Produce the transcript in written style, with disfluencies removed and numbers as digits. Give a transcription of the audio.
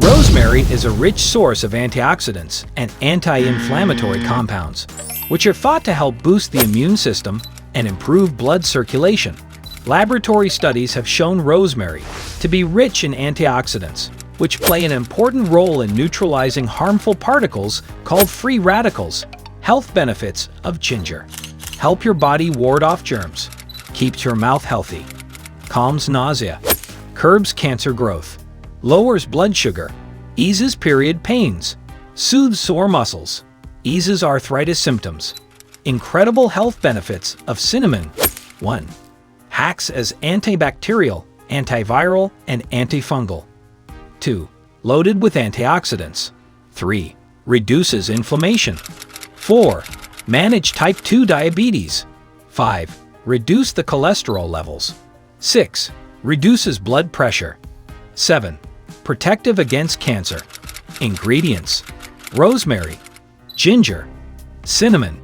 Rosemary is a rich source of antioxidants and anti-inflammatory compounds, which are thought to help boost the immune system and improve blood circulation. Laboratory studies have shown rosemary to be rich in antioxidants, which play an important role in neutralizing harmful particles called free radicals. Health benefits of ginger: help your body ward off germs, keeps your mouth healthy, calms nausea, curbs cancer growth, lowers blood sugar, eases period pains, soothes sore muscles, eases arthritis symptoms. Incredible health benefits of cinnamon. 1. Acts as antibacterial, antiviral, and antifungal. 2. Loaded with antioxidants. 3. Reduces inflammation. 4. Manage type 2 diabetes. 5. Reduce the cholesterol levels. 6. Reduces blood pressure. 7. Protective against cancer. Ingredients: rosemary, ginger, cinnamon,